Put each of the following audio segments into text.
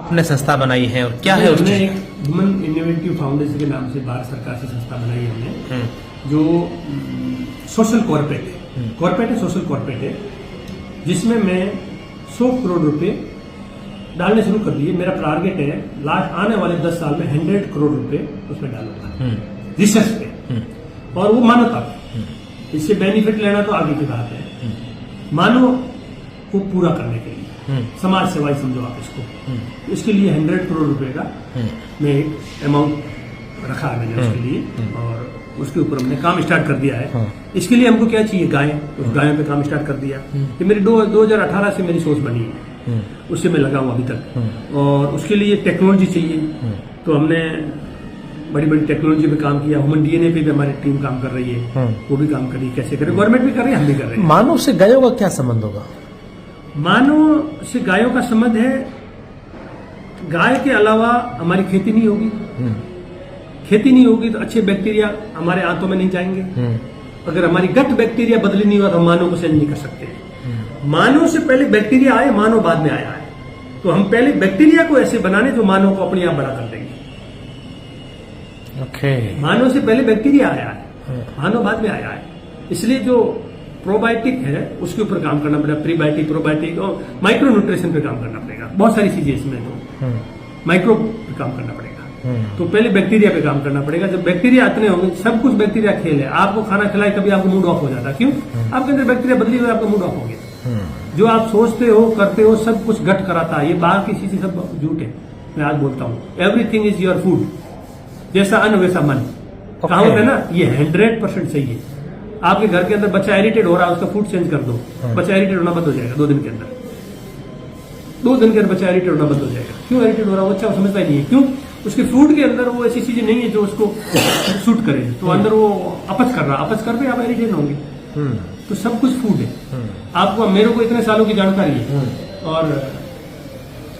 आपने संस्था बनाई है और क्या है हमने उसमें? एक ह्यूमन इनोवेटिव फाउंडेशन के नाम से भारत सरकार से संस्था बनाई है हमने, जो सोशल कॉर्पोरेट है, सोशल कॉर्पोरेट है, जिसमें मैं 100 करोड़ रुपए डालने शुरू कर दिए। मेरा टारगेट है लास्ट आने वाले 10 साल में 100 करोड़ रुपए उसमें डालूंगा रिसर्च पे, और वो मानवता पे। इससे बेनिफिट लेना तो आगे की बात है, मानव को पूरा करने के लिए समाज सेवा ही समझो आप इसको। इसके लिए 100 करोड़ रुपए का मैं एक अमाउंट रखा है मैंने उसके लिए, और उसके ऊपर हमने काम स्टार्ट कर दिया है। इसके लिए हमको क्या चाहिए, गाय, उस गायों पे काम स्टार्ट कर दिया। ये मेरी 2018 से मेरी सोच बनी है, उससे मैं लगा हूं अभी तक। और उसके लिए टेक्नोलॉजी चाहिए, तो हमने बड़ी बड़ी टेक्नोलॉजी पे काम किया। ह्यूमन डीएनए पे भी हमारी टीम काम कर रही है, वो भी काम कर रही है। कैसे करें, गवर्नमेंट भी कर रही है, हम भी कर रहे हैं। मानव से गायों का क्या संबंध होगा? मानव से गायों का संबंध है, गाय के अलावा हमारी खेती नहीं होगी। खेती नहीं होगी तो अच्छे बैक्टीरिया हमारे आंतों में नहीं जाएंगे। अगर हमारी गट बैक्टीरिया बदली नहीं हुआ तो हम मानव को सेंस नहीं कर सकते। मानव से पहले बैक्टीरिया आए, मानव बाद में आया है। तो हम पहले बैक्टीरिया को ऐसे बनाने जो मानव को अपने आप बड़ा कर देंगे। मानव से पहले बैक्टीरिया आया है, मानव बाद में आया है। इसलिए जो प्रोबायोटिक है उसके ऊपर काम करना पड़ेगा, प्रीबायोटिक, प्रोबायोटिक और माइक्रो न्यूट्रिशन पे काम करना पड़ेगा। बहुत सारी चीजें इसमें तो माइक्रो पे काम करना पड़ेगा। तो पहले बैक्टीरिया पे काम करना पड़ेगा। जब बैक्टीरिया इतने होंगे, सब कुछ बैक्टीरिया खेल है। आपको खाना खिलाए कभी आपको मूड ऑफ हो जाता, क्यों? आपके अंदर बैक्टीरिया बदली हुई, आपका मूड ऑफ हो गया। जो आप सोचते हो करते हो सब कुछ गट कराता है। ये बाहर की चीजें सब झूठ है। मैं आज बोलता हूँ, एवरीथिंग इज योर फूड। जैसा अन्न वैसा मन, कहावत है ना, ये 100% सही है। आपके घर के अंदर बच्चा इरिटेट हो रहा है, उसका फूड चेंज कर दो, बच्चा इरिटेट होना बंद हो जाएगा 2 दिन के अंदर। 2 दिन के अंदर बच्चा इरिटेट होना बंद हो जाएगा। क्यों इरिटेट हो रहा है? बच्चा समझता ही नहीं है। क्यों? उसके फूड के अंदर वो ऐसी चीजें नहीं है जो उसको सूट करे। तो अंदर वो अपच कर रहा, अपच कर पे आप इरिटेट होंगे। तो सब कुछ फूड है। आपको, मेरे को इतने सालों की जानकारी है, और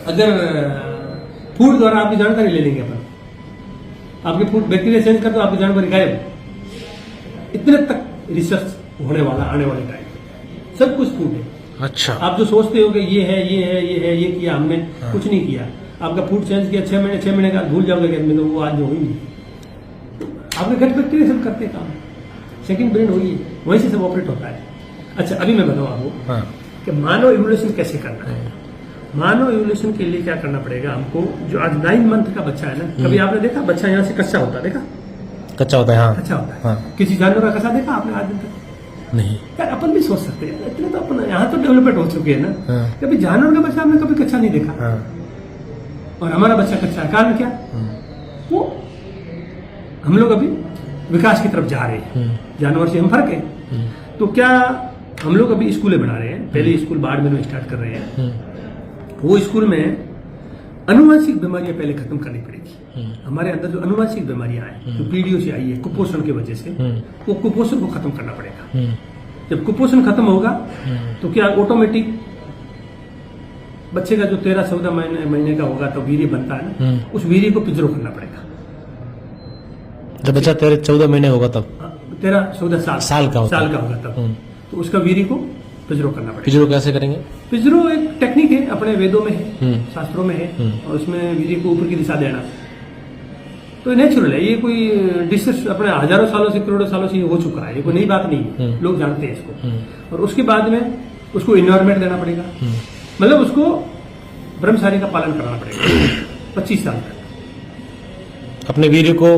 अगर फूड द्वारा आपकी जानकारी ले लेंगे अपन, आपके फूड बैक्टीरिया चेंज कर दो, आपकी जानकारी गायब। इतने तक रिसर्च होने वाला आने वाले टाइम, सब कुछ फूड है। अच्छा, आप जो सोचते हो कि ये है, ये है, ये है, ये किया हमने, कुछ नहीं किया। आपका फूड चेंज किया 6 महीने का भूल जाओगे कि तो वो आज हो ही नहीं। आपके गट बैक्टीरिया सब करते काम, सेकंड ब्रेन वही है, वहीं से सब ऑपरेट होता है। अच्छा, अभी मैं बताऊँ आपको कि मानव इवोल्यूशन कैसे करना है। मानव इवोल्यूशन के लिए क्या करना पड़ेगा हमको? जो आज 9 मंथ का बच्चा है ना, कभी आपने देखा बच्चा यहाँ से कच्चा होता है? देखा कच्चा होता है, हाँ, कच्चा होता है। हाँ। किसी जानवर का कच्चा देखा आपने आज दिन तक? नहीं। यार अपन भी सोच सकते हैं, इतने तो अपन यहाँ तो डेवलपमेंट हो चुके हैं ना। कभी जानवर का बच्चा हमने कभी कच्चा नहीं देखा, और हमारा बच्चा कच्चा है। कारण क्या? वो हम लोग अभी विकास की तरफ जा रहे हैं, जानवर से हम फर्क है। तो क्या हम लोग अभी स्कूलें बना रहे हैं, पहले स्कूल बाड़मेर में स्टार्ट कर रहे हैं। वो स्कूल में अनुवांशिक बीमारियां पहले खत्म करनी पड़ेगी। हमारे अंदर जो अनुवांशिक बीमारियां आई, जो पीढ़ियों से आई है कुपोषण की वजह से, वो कुपोषण को खत्म करना पड़ेगा। जब कुपोषण खत्म होगा तो क्या ऑटोमेटिक बच्चे का जो 13-14 महीने का होगा तो वीर्य बनता है ना, उस वीर्य को पिंजरों करना पड़ेगा। जब बच्चा 13-14 महीने होगा तब, 13-14 साल का होगा तब, तो उसका वीर्य को पिंजरों करना पड़ेगा। पिंजरों कैसे करेंगे? पिंजरों एक टेक्निक है, अपने वेदों में है, शास्त्रों में है, और उसमें वीर्य को ऊपर की दिशा देना। तो नेचुरल है, ये कोई डिस्कस अपने हजारों सालों से, करोड़ों सालों से ये हो चुका है। ये कोई नई बात नहीं है, लोग जानते हैं इसको। और उसके बाद में उसको इन्वायरमेंट देना पड़ेगा, मतलब उसको ब्रह्मचार्य का पालन कराना पड़ेगा 25 साल तक। अपने वीर्य को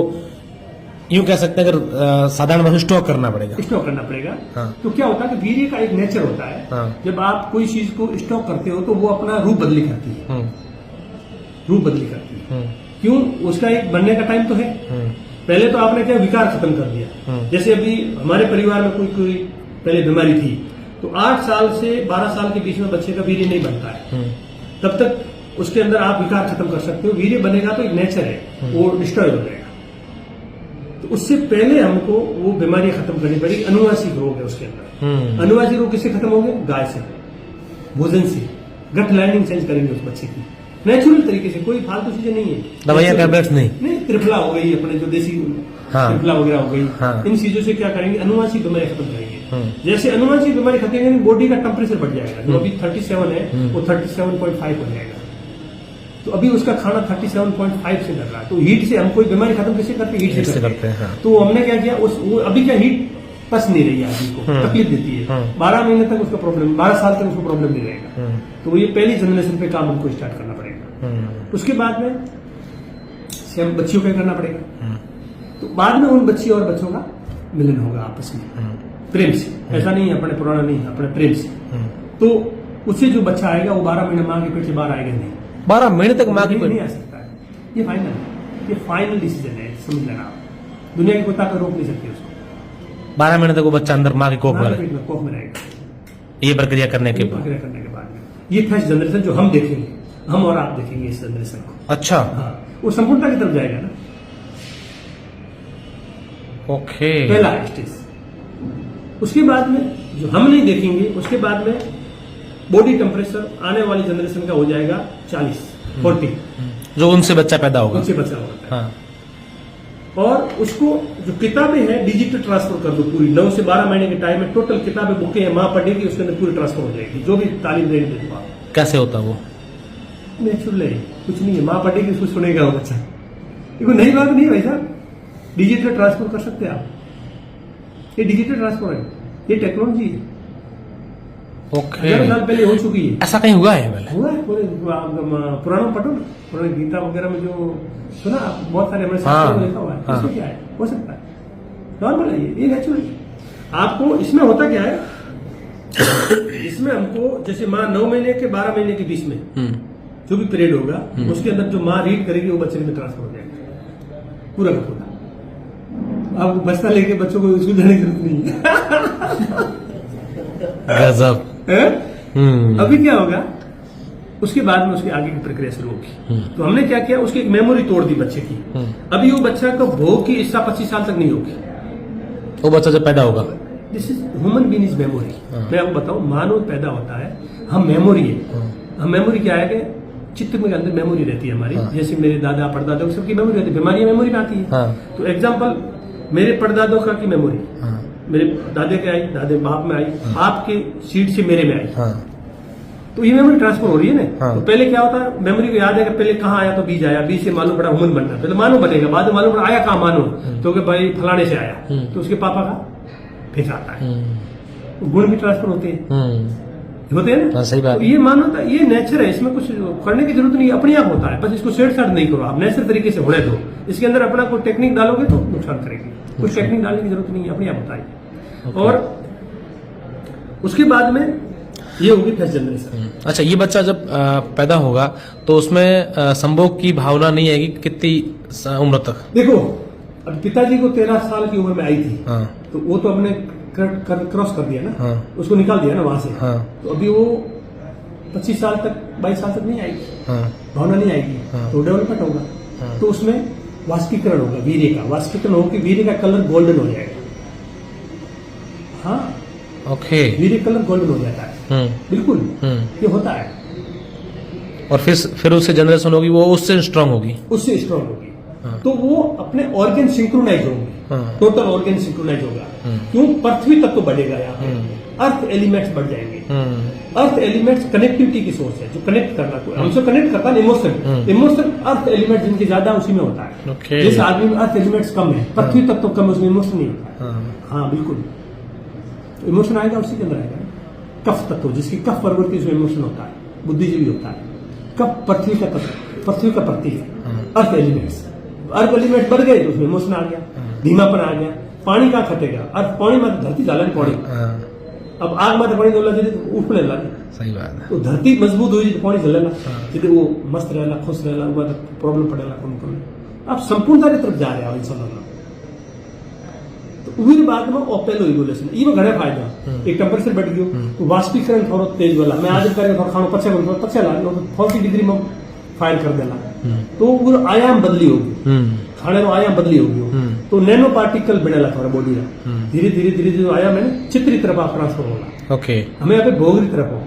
यूं कह सकते हैं, अगर साधारण भाषा स्टॉक करना पड़ेगा। हाँ। तो क्या होता है कि वीर्य का एक नेचर होता है। हाँ। जब आप कोई चीज को स्टॉक करते हो तो वो अपना रूप बदली करती है। रूप बदली करती है। क्यों? उसका एक बनने का टाइम तो है। पहले तो आपने क्या विकार खत्म कर दिया। जैसे अभी हमारे परिवार में कोई पहले बीमारी थी, तो 8 साल से 12 साल के बीच में बच्चे का वीर्य नहीं बनता है। तब तक उसके अंदर आप विकार खत्म कर सकते हो। वीर्य बनेगा तो एक नेचर है, वो डिस्ट्रॉय हो जाएगा। तो उससे पहले हमको वो बीमारियां खत्म करनी पड़ेगी। अनुवांशिक रोग है उसके अंदर। अनुवांशिक रोग किससे खत्म होंगे? गाय से, भोजन से। गट लाइनिंग चेंज करेंगे उस बच्चे की नेचुरल तरीके से, कोई फालतू चीजें नहीं है, दवाइयां टैबलेट्स नहीं। त्रिफला हो गई, अपने जो देसी त्रिफला वगैरह हो गई। इन चीजों से क्या करेंगे? अनुवांशिक बीमारी खत्म करेंगे। जैसे अनुवांशिक बीमारी खत्म करेंगे, बॉडी का टेम्परेचर बढ़ जाएगा। जो अभी 37 है वो 37.5 हो जाएगा। तो अभी उसका खाना 37.5 से कर रहा है, तो हीट से हम कोई बीमारी खत्म कैसे करते हैं? हीट से करते हैं। हाँ। तो हमने क्या किया, वो अभी क्या हीट पस नहीं रही है आदमी को, तकलीफ देती है। 12 महीने तक उसका प्रॉब्लम, 12 साल तक उसको प्रॉब्लम नहीं रहेगा। तो ये पहली जनरेशन पे काम हमको स्टार्ट करना पड़ेगा। उसके बाद में से हम बच्चियों का करना पड़ेगा। तो बाद में उन बच्ची और बच्चों का मिलन होगा आपस में, प्रेम से। ऐसा नहीं है अपने पुराना नहीं, अपने प्रेम से। तो उससे जो बच्चा आएगा वो 12 महीने माँ के पेट से बाहर आएगा नहीं, 12 महीने तक माँ की नहीं आ सकता है। ये फाइनल है, ये फाइनल डिसीजन है, समझ लेना आप। दुनिया की कोई ताकत रोक नहीं सकती उसको। 12 महीने तक वो बच्चा अंदर माँ के कोख में कोख में रहेगा। ये प्रक्रिया करने के बाद, प्रक्रिया करने के बाद में ये फर्स्ट जनरेशन जो हम देखेंगे, हम और आप देखेंगे इस जनरेशन को। अच्छा। हाँ, वो संपूर्णता की तरफ जाएगा ना। ओके। पहला स्टेज। उसके बाद में जो हम नहीं देखेंगे, उसके बाद में बॉडी टेम्परेचर आने वाली जनरेशन का हो जाएगा 40 जो उनसे बच्चा पैदा होगा, उनसे बच्चा होगा। हाँ। और उसको जो किताबें हैं डिजिटल ट्रांसफर कर दो पूरी। 9 से 12 महीने के टाइम में टोटल किताबें बुकें हैं, माँ पढ़ेगी, उसके अंदर पूरी ट्रांसफर हो जाएगी। जो भी तालीम देंगे दे दो आप। कैसे होता वो? नेचुरल है, कुछ नहीं है। माँ पढ़ेगी, उसको सुनेगा वो बच्चा। ये कोई नई बात नहीं है भाई साहब, डिजिटल ट्रांसफर कर सकते हैं आप। ये डिजिटल ट्रांसफर है, ये टेक्नोलॉजी है। ओके। 1000 साल पहले हो चुकी है। ऐसा कहीं हुआ है पहले? हुआ है, पुराना पढ़ो ना, पुराने गीता वगैरह में जो सुना, बहुत सारे हमारे शास्त्रों में लिखा हुआ है। इसमें क्या है, हो सकता है, नॉर्मल है, ये नेचुरल है। आपको इसमें होता क्या है, इसमें हमको जैसे माँ 9 महीने के 12 महीने के बीच में जो भी पीरियड होगा, उसके अंदर जो माँ रीड करेगी वो बच्चे में ट्रांसफर हो जाएगा पूरा का पूरा। आप बस्ता लेके बच्चों को स्कूल जाने की जरूरत नहीं है। गजब। अभी क्या होगा, उसके बाद में उसकी आगे की प्रक्रिया शुरू होगी। तो हमने क्या किया, उसकी एक मेमोरी तोड़ दी बच्चे की। अभी वो बच्चा का भोग की इच्छा 25 साल तक नहीं होगी। वो बच्चा जब पैदा होगा, this is human being is memory. मैं आपको बताऊं, मानव पैदा होता है, हम मेमोरी है। हम मेमोरी क्या है कि चित्त में अंदर मेमोरी रहती है हमारी। जैसे मेरे दादा परदादा सबकी मेमोरी रहती है, बीमारियां मेमोरी में आती है। तो एग्जाम्पल, मेरे परदादों का की मेमोरी मेरे दादे के आई, दादे बाप में आई, बाप के सीट से मेरे में आई। तो ये मेमोरी ट्रांसफर हो रही है ना। तो पहले क्या होता है, मेमोरी को याद है कि पहले कहाँ आया तो बीज आया, बीज से मालूम पड़ा ह्यूमन बनना, पहले मानो बनेगा, बाद में मालूम पड़ा आया कहाँ मानो, तो कि भाई फलाने से आया, तो उसके पापा का फिर आता है। गुण भी ट्रांसफर होते हैं ना। सही बात। तो ये मानो था, ये नेचर है, इसमें कुछ करने की जरूरत नहीं, अपने आप होता है। बस इसको सेट साट नहीं करो आप, नेचुरल तरीके से होने दो। इसके अंदर अपना कोई टेक्निक डालोगे तो नुकसान करेगी, कुछ टेक्निक डालने की जरूरत नहीं है, अपने आप होता है। और उसके बाद में ये होगी फर्स्ट जनरेशन। अच्छा, ये बच्चा जब पैदा होगा तो उसमें संभोग की भावना नहीं आएगी कितनी उम्र तक? देखो, अब पिताजी को 13 साल की उम्र में आई थी, तो वो तो हमने क्रॉस कर दिया ना, उसको निकाल दिया ना वहां से। तो अभी वो 25 साल तक 22 साल तक नहीं आएगी, भावना नहीं आएगी, तो डेवलपमेंट होगा। तो उसमें वाष्पीकरण होगा वीर्य का, वाष्पीकरण होकर वीर्य का कलर गोल्डन हो जाएगा। हाँ, ओके। वीर्य कलर गोल्डन हो जाता है, बिल्कुल ये होता है। और फिर उससे जनरेशन होगी, वो उससे स्ट्रांग होगी, उससे स्ट्रांग होगी। तो वो अपने ऑर्गन सिंक्रोनाइज होंगे, टोटल ऑर्गन सिंक्रोनाइज होगा। क्यों? पृथ्वी तक तो बढ़ेगा, यहाँ पे अर्थ एलिमेंट्स बढ़ जाएंगे। अर्थ एलिमेंट्स कनेक्टिविटी की सोर्स है, जो कनेक्ट करना को हमसे कनेक्ट करता है इमोशन। इमोशन अर्थ एलिमेंट जिनके ज्यादा उसी में होता है। जैसे आदमी में अर्थ एलिमेंट्स कम है, पृथ्वी तक तो कम है, उसमें इमोशन नहीं होता। हाँ बिल्कुल, इमोशन आएगा उसी के अंदर आएगा। कफ तत्व, जिसकी कफ प्रवृत्ति, उसमें इमोशन होता है, बुद्धिजीवी होता है। कफ पृथ्वी का तत्व, पृथ्वी का प्रतीक है। अर्थ एलिमेंट्स, अर्थ एलिमेंट बढ़ गए तो उसमें इमोशन आ गया, धीमापन आ गया। पानी का खटेगा, अर्थ पानी में धरती डालन पड़ी। अब आग में पानी डोला जल्दी तो उठ लेला। सही बात है। तो धरती मजबूत हुई तो पानी चलेला, जल्दी वो मस्त रहेला, खुश रहेला, प्रॉब्लम पड़ेला कौन। आप संपूर्णता की तरफ जा रहे हो इंसान। तो उही बाद में ओपेलो रेगुलेशन इमे घणे फायदा। एक टेम्परेचर बढ़ गयो तो वाष्पीकरण थोड़ो तेज वाला, मैं आज करे थोड़ा खानो पचे ला 40 डिग्री में फायर कर देला, तो वो आयाम बदली होगी, खाने नो आयाम बदली होगी। तो नैनो पार्टिकल बनेला थोड़ा बॉडी रा, धीरे धीरे धीरे जो आयाम है चित्री तरफ आप ट्रांसफर होला। ओके, हमें यहाँ पे भोगरी तरफ हो,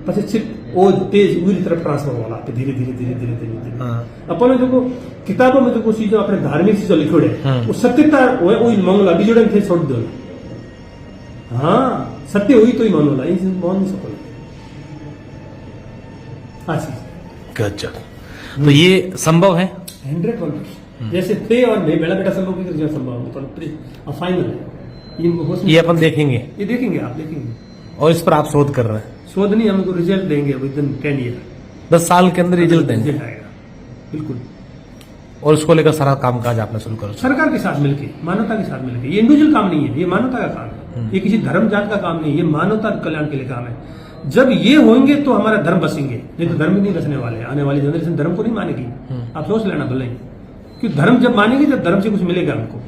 પછી चित ओ तेज उरी तरफ ट्रांसफर होला, धीरे धीरे धीरे धीरे धीरे। अपन जो किताबों में जो चीजों अपने धार्मिक चीजों लिखोड़े वो सत्यता वो मांगला, बीजोड़े थे छोड़ दो। हाँ, सत्य हुई तो ही मानोला, ये मान नहीं सको। गजब। तो ये संभव है? 100%। जैसे थे और नहीं, बेटा बेटा संभव नहीं, संभव फाइनल है। इनको हो ये अपन देखेंगे, ये देखेंगे, आप देखेंगे। और इस पर आप शोध कर रहे हैं? शोध नहीं, हमको रिजल्ट देंगे विद इन 10 ईयर। 10 साल के अंदर रिजल्ट देंगे, रिजल्ट आएगा बिल्कुल। और उसको लेकर सारा कामकाज आपने शुरू करो। सरकार के साथ मिलके, मानवता के साथ मिलके। ये इंडिविजुअल काम नहीं है, ये मानवता का काम है। ये किसी धर्म जात का काम नहीं है, ये मानवता कल्याण के लिए काम है। जब ये होंगे तो हमारा धर्म बसेंगे, नहीं तो धर्म ही नहीं बसने वाले। आने वाली जनरेशन धर्म को नहीं मानेगी, आप सोच लेना भले ही। क्योंकि धर्म जब मानेगी जब धर्म से कुछ मिलेगा हमको।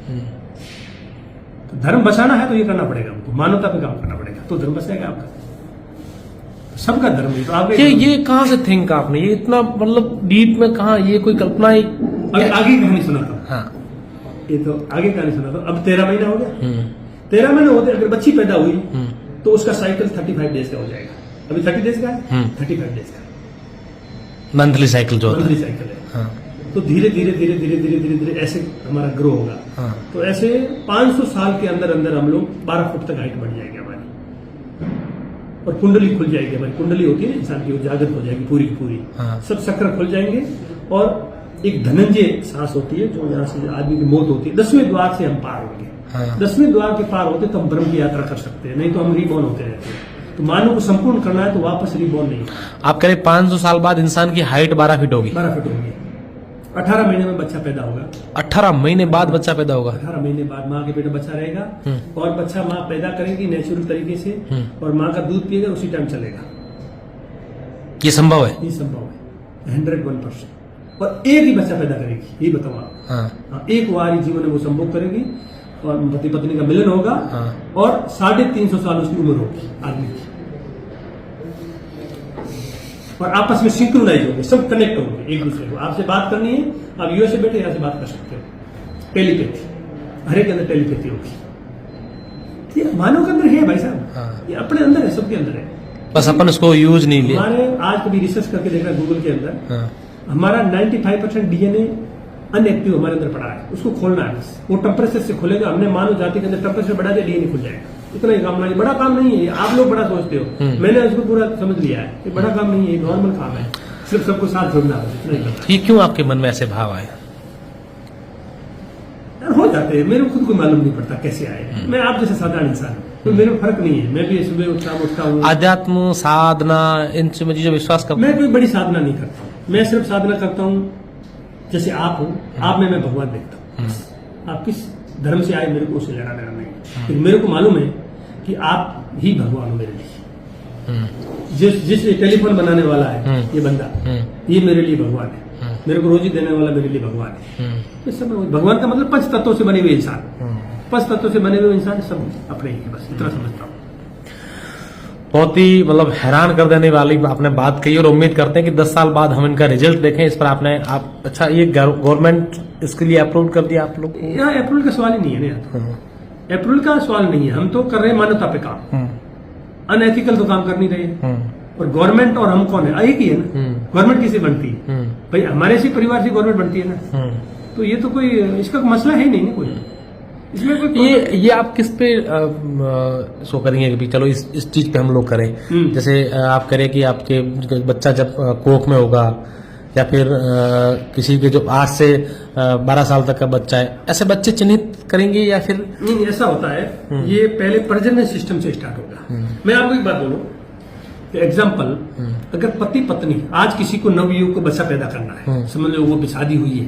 तो धर्म बचाना है तो ये करना पड़ेगा हमको, मानवता पे काम करना पड़ेगा, तो धर्म बचेगा आपका। सबका धर्म है, तो आप ये कहाँ से थिंक आपने, ये इतना मतलब डीप में कहाँ, ये कोई कल्पना ही? आगे की कहानी सुनाता हूँ। हाँ, ये तो आगे कहानी सुनाता हूँ। अब 13 महीना हो गया। 13 महीने होते अगर बच्ची पैदा हुई तो उसका साइकिल 35 डेज का हो जाएगा। अभी 30 डेज का है, 35 डेज का मंथली साइकिल जो होता मंथली है। साइकिल है। हाँ, तो धीरे धीरे धीरे धीरे धीरे धीरे धीरे ऐसे हमारा ग्रो होगा। हाँ, तो ऐसे 500 साल के अंदर अंदर हम लोग 12 फुट तक हाइट बढ़ जाएगी हमारी, और कुंडली खुल जाएगी। हमारी कुंडली होती है ना इंसान की, वो जागृत हो जाएगी पूरी की पूरी। हाँ। सब चक्र खुल जाएंगे, और एक धनंजय सांस होती है जो यहाँ से आदमी की मौत होती है, 10वें द्वार से हम पार होंगे। हाँ। 10वें द्वार के पार होते तो हम ब्रह्म की यात्रा कर सकते हैं, नहीं तो हम रिबॉर्न होते रहते हैं। तो मानव को संपूर्ण करना है तो वापस रिबॉर्न नहीं। आप कह रहे 500 साल बाद इंसान की हाइट 12 फीट होगी? 12 फीट होगी। 18 महीने में बच्चा पैदा होगा। 18 महीने बाद बच्चा पैदा होगा? 18 महीने बाद माँ के पेट में बच्चा रहेगा, और बच्चा माँ पैदा करेगी नेचुरल तरीके से, और माँ का दूध पिएगा, उसी टाइम चलेगा। ये संभव है? ये संभव है 101%। और एक ही बच्चा पैदा करेगी, ये बताओ आप। हाँ, एक बार ही जीवन में वो संभोग करेगी, और पति पत्नी का मिलन होगा। हाँ। और 350 साल उसकी उम्र होगी आदमी की, और आपस में सिंक्रोनाइज होंगे, सब कनेक्ट होंगे एक दूसरे को। आपसे बात करनी है, आप यूएसए बैठे यहाँ से बात कर सकते हो, टेलीपैथी, हर एक के अंदर टेलीपैथी होगी। ये मानव के अंदर है भाई साहब। हाँ। ये अपने अंदर है, सबके अंदर है, बस अपन उसको यूज नहीं लिया। हमारे आज कभी रिसर्च करके देखा गूगल के अंदर, हाँ, हमारा 95% डीएनए अनएक्टिव हमारे अंदर पड़ा है, उसको खोलना है। बस वो टेम्परेचर से खुलेगा। हमने मानव जाति के अंदर टेम्परेचर बढ़ा दिया, डीएनए खुल जाएगा। इतना ही काम नहीं, बड़ा काम नहीं है। आप लोग बड़ा सोचते हो, मैंने उसको पूरा समझ लिया है, ये बड़ा काम नहीं है, नॉर्मल काम है, सिर्फ सबको साथ जोड़ना है, इतना ही करना ये क्यों आपके मन में ऐसे भाव आए? है। हो जाते हैं, मेरे को खुद को मालूम नहीं पड़ता कैसे आए। मैं आप जैसे साधारण इंसान हूँ, तो मेरे में फर्क नहीं है। मैं भी सुबह उठता हूँ। आध्यात्म, साधना, इन सब चीजों विश्वास करता मैं कोई बड़ी साधना नहीं करता हूँ, मैं सिर्फ साधना करता हूँ जैसे आप हो, आप में मैं भगवान देखता हूँ। आप किस धर्म से आए मेरे को उससे लेना देना नहीं, लेकिन मेरे को मालूम है कि आप ही भगवान हो मेरे लिए। जिस टेलीफोन बनाने वाला है ये बंदा, ये मेरे लिए भगवान है। मेरे को रोजी देने वाला मेरे लिए भगवान है। ये सब भगवान का मतलब 5 तत्वों से बने हुए इंसान, 5 तत्वों से बने हुए इंसान सब अपने ही, बस इतना समझता हूँ। बहुत ही मतलब हैरान कर देने वाली आपने बात कही, और उम्मीद करते हैं कि 10 साल बाद हम इनका रिजल्ट देखें। इस पर आपने अच्छा, ये गवर्नमेंट इसके लिए अप्रूव कर दिया आप लोग को? यहाँ अप्रूवल का सवाल ही नहीं है ना, अप्रूवल का सवाल नहीं है। हम तो कर रहे हैं मानवता पे काम, अनएथिकल तो काम कर नहीं रहे। और गवर्नमेंट और हम कौन है? एक ही है ना। गवर्नमेंट किसे बनती है भाई? हमारे से परिवार से गवर्नमेंट बनती है ना। तो ये तो कोई इसका मसला है ही नहीं ना कोई इसमें कोई। ये आप किस पे सो करेंगे कि भाई चलो इस चीज पे हम लोग करें? जैसे आप करें कि आपके बच्चा जब कोख में होगा, या फिर किसी के जो आज से 12 साल तक का बच्चा है, ऐसे बच्चे चिन्हित करेंगे या फिर? नहीं, ऐसा होता है। ये पहले प्रजनन सिस्टम से स्टार्ट होगा। मैं आपको एक बात बोलूं, एग्जाम्पल, अगर पति पत्नी आज किसी को नवयुवक को बच्चा पैदा करना है, समझ लो वो शादी हुई है,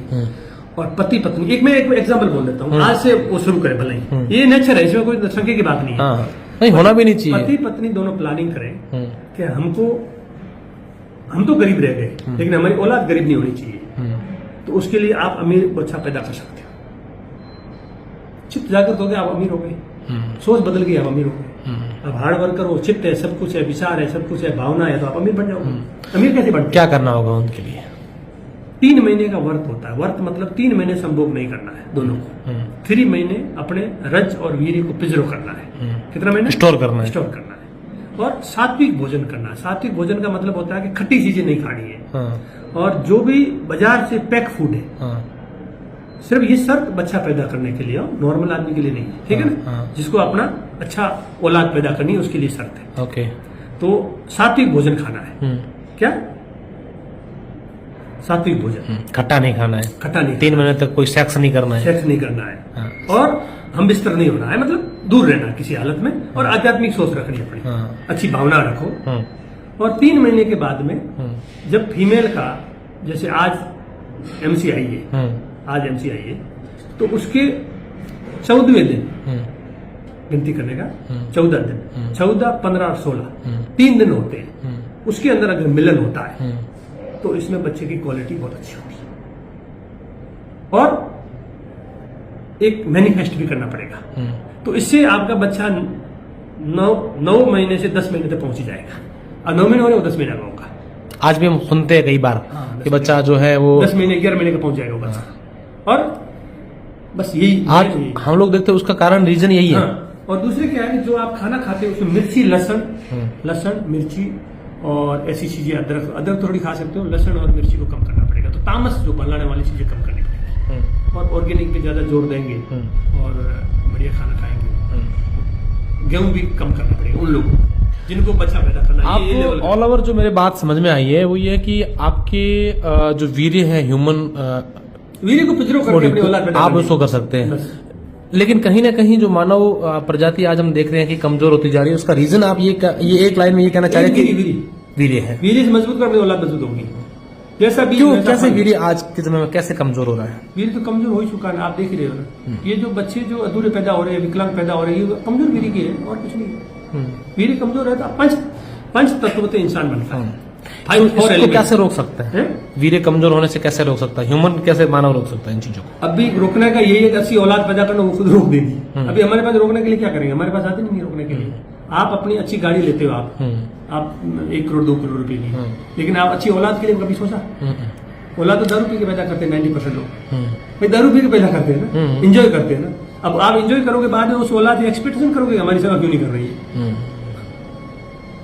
और पति पत्नी, मैं एक एग्जाम्पल बोल देता हूँ, आज से वो शुरू करे भले ही, ये नेचर है, इसमें कोई संख्या की बात नहीं है। हाँ, नहीं होना भी नहीं चाहिए। पति पत्नी दोनों प्लानिंग करें कि हम तो गरीब रह गए, लेकिन हमारी औलाद गरीब नहीं होनी चाहिए। तो उसके लिए आप अमीर बच्चा पैदा कर सकते हो। चित्त जागृत हो गया, आप अमीर हो गए, सोच बदल गई, आप अमीर हो गए। अब हार्ड वर्कर हो, चित्त है, सब कुछ है, विचार है, सब कुछ है, भावना है, तो आप अमीर बन जाओगे। अमीर कैसे बनते? क्या करना होगा उनके लिए? 3 महीने का व्रत होता है। व्रत मतलब 3 महीने संभोग नहीं करना है दोनों को। 3 महीने अपने रज और वीर्य को प्रिजर्व करना है। कितना महीने? स्टोर करना है। स्टोर करना है। और सात्विक भोजन करना है। सात्विक भोजन का मतलब होता है कि खट्टी चीजें नहीं खानी है। हाँ। और जो भी बाजार से पैक फूड है, हाँ। सिर्फ ये शर्त बच्चा पैदा करने के लिए, नॉर्मल आदमी के लिए नहीं है, ठीक है ना? हाँ। जिसको अपना अच्छा औलाद पैदा करनी है उसके लिए शर्त है। ओके। तो सात्विक भोजन खाना है। क्या? सात्विक भोजन, खट्टा नहीं खाना है, खट्टा नहीं, 3 महीने तक कोई सेक्स नहीं करना है, सेक्स नहीं करना है, हाँ। और हम बिस्तर नहीं होना है, मतलब दूर रहना किसी हालत में, और आध्यात्मिक सोच रखनी अपनी, हाँ। अच्छी भावना रखो। हम्म, और 3 महीने के बाद में हम्म, जब फीमेल का, जैसे आज MC आई है, हम्म, आज MC आई है, तो उसके 14वें दिन हम्म, गिनती करने का, हम्म। 14 दिन, 14, 15 और 16, हम्म। 3 दिन होते हैं। हम्म, उसके अंदर अगर मिलन होता है हम्म, तो इसमें बच्चे की क्वालिटी बहुत अच्छी होगी, और एक मैनिफेस्ट भी करना पड़ेगा। हम्म। तो इससे आपका बच्चा 9 महीने से 10 महीने तक पहुंच ही जाएगा, और 9 महीने हो रहे वो 10 महीने का होगा। आज भी हम सुनते हैं कई बार हाँ, कि बच्चा जो है वो 10 महीने 11 महीने का पहुंच जाएगा वो बच्चा, और बस यही आज यही- हम लोग देखते हैं उसका कारण रीजन यही है। हाँ, और दूसरे क्या है कि जो आप खाना खाते हो उसमें मिर्ची, लहसुन मिर्ची और ऐसी चीजें, अदरक थोड़ी खा सकते हो, लहसुन और मिर्ची को कम करना पड़ेगा। तो तामस जो बनाने वाली चीजें कम करनी पड़ेगी, हम्म, और ऑर्गेनिक पे ज्यादा जोर देंगे, और बढ़िया खाना खाएंगे। हम्म। गेहूं भी कम करना पड़ेगा उन लोगों को जिनको बच्चा पैदा करना है। ये लेवल आपको ऑल ओवर जो मेरे बात समझ में आई है वो ये है कि आपके जो वीर्य है ह्यूमन वीर्य को पिजरो करके अपनी औलाद पैदा आप करनी उसको है। कर सकते हैं, बस। लेकिन कहीं ना कहीं जो मानव प्रजाति आज हम देख रहे हैं कि कमजोर होती जा रही है, उसका रीजन आप ये एक लाइन में ये कहना चाह रहे हैं कि वीर्य है। वीर्य से मजबूत कर अपनी औलाद मजबूत होगी। जैसा बीज क्यों, वैसा कैसे फल। वीर्य आज के समय में कैसे कमजोर हो रहा है? वीर्य तो कमजोर हो ही चुका है, आप देख ही रहे हो ना। ये जो बच्चे जो अधूरे पैदा हो रहे हैं, विकलांग पैदा हो रहे हैं, ये कमजोर वीर्य के हैं, और कुछ नहीं है। वीर्य कमजोर है तो पंच तत्व से इंसान बनता है। तो 5 4 इसको एलिमेंट कैसे रोक सकते हैं? वीर्य कमजोर होने से कैसे रोक सकता है ह्यूमन, कैसे मानव रोक सकता है इन चीजों को? अभी रोकने का यही है कि अच्छी औलाद पैदा करना, वो खुद रोक देगी। अभी हमारे पास रोकने के लिए क्या करेंगे? हमारे पास आते नहीं है रोकने के लिए। आप अपनी अच्छी गाड़ी लेते हो, आप 1 करोड़ 2 करोड़ रुपए की, लेकिन आप अच्छी औलाद के लिए कभी सोचा? औलाद तो दारू पी के पैदा करते हैं 90% लोग, भाई दारू पी के पैदा करते हैं ना, एंजॉय करते हैं ना। अब आप एंजॉय करोगे, बाद में उस औलाद की एक्सपेक्टेशन करोगे हमारी सेवा क्यों नहीं कर रही है?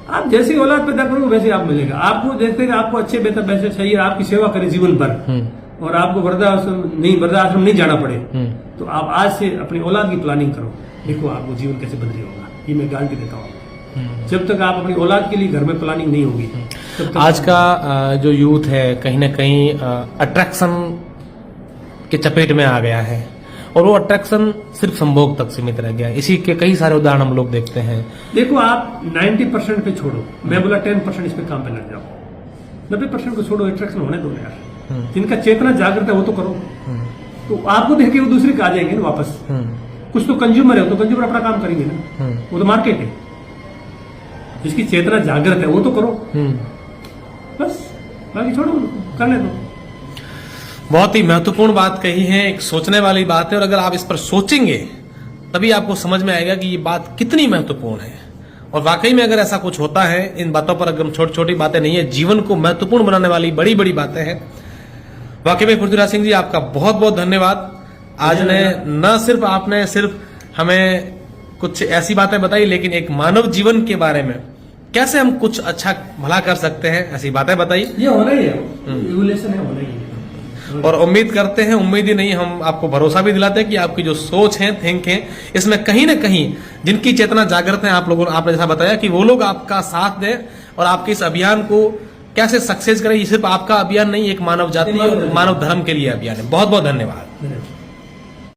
आप जैसी औलाद पैदा करोगे वैसे आप मिलेगा। आपको देखते हैं आपको अच्छे बेहतर पैसे चाहिए, आपकी सेवा करें जीवन भर, और आपको वृद्धाश्रम नहीं जाना पड़े, तो आप आज से अपनी औलाद की प्लानिंग करो। देखो आपको जीवन कैसे बदली होगा, ये मैं गारंटी देता हूँ। जब तक आप अपनी औलाद के लिए घर में प्लानिंग नहीं होगी, तब तक आज का जो यूथ है कहीं ना कहीं अट्रैक्शन के चपेट में आ गया है, और वो अट्रैक्शन सिर्फ संभोग तक सीमित रह गया है। इसी के कई सारे उदाहरण हम लोग देखते हैं। देखो आप 90% पे छोड़ो, मैं बोला 10% इस पे काम पे लग जाओ, 90% को छोड़ो, अट्रैक्शन होने दो ना यार। जिनका चेतना जागृत है वो तो करो, तो आपको देख के वो दूसरे का आ जाएंगे ना वापस। कुछ तो कंज्यूमर है, तो कंज्यूमर अपना काम करेंगे ना, वो तो मार्केट है। जिसकी चेतना जागृत है वो तो करो, बस, बाकी छोड़ो, करने दो। बहुत ही महत्वपूर्ण बात कही है, एक सोचने वाली बात है, और अगर आप इस पर सोचेंगे तभी आपको समझ में आएगा कि ये बात कितनी महत्वपूर्ण है। और वाकई में अगर ऐसा कुछ होता है, इन बातों पर अगर छोटी छोटी बातें नहीं है, जीवन को महत्वपूर्ण बनाने वाली बड़ी बड़ी बातें हैं। वाकई में पृथ्वीराज सिंह जी, आपका बहुत बहुत धन्यवाद। आज ने न सिर्फ आपने सिर्फ हमें कुछ ऐसी बातें बताई, लेकिन एक मानव जीवन के बारे में कैसे हम कुछ अच्छा भला कर सकते हैं, ऐसी बातें बताई। ये होना ही है, इवोल्यूशन है, होना ही है। और उम्मीद करते हैं, उम्मीद ही नहीं, हम आपको भरोसा भी दिलाते हैं कि आपकी जो सोच है, थिंक है, इसमें कहीं ना कहीं जिनकी चेतना जागृत है, आप लोगों आपने जैसा बताया कि वो लोग आपका साथ दें और आपके इस अभियान को कैसे सक्सेस करें। ये सिर्फ आपका अभियान नहीं, एक मानव जाति और मानव धर्म के लिए अभियान है। बहुत बहुत धन्यवाद।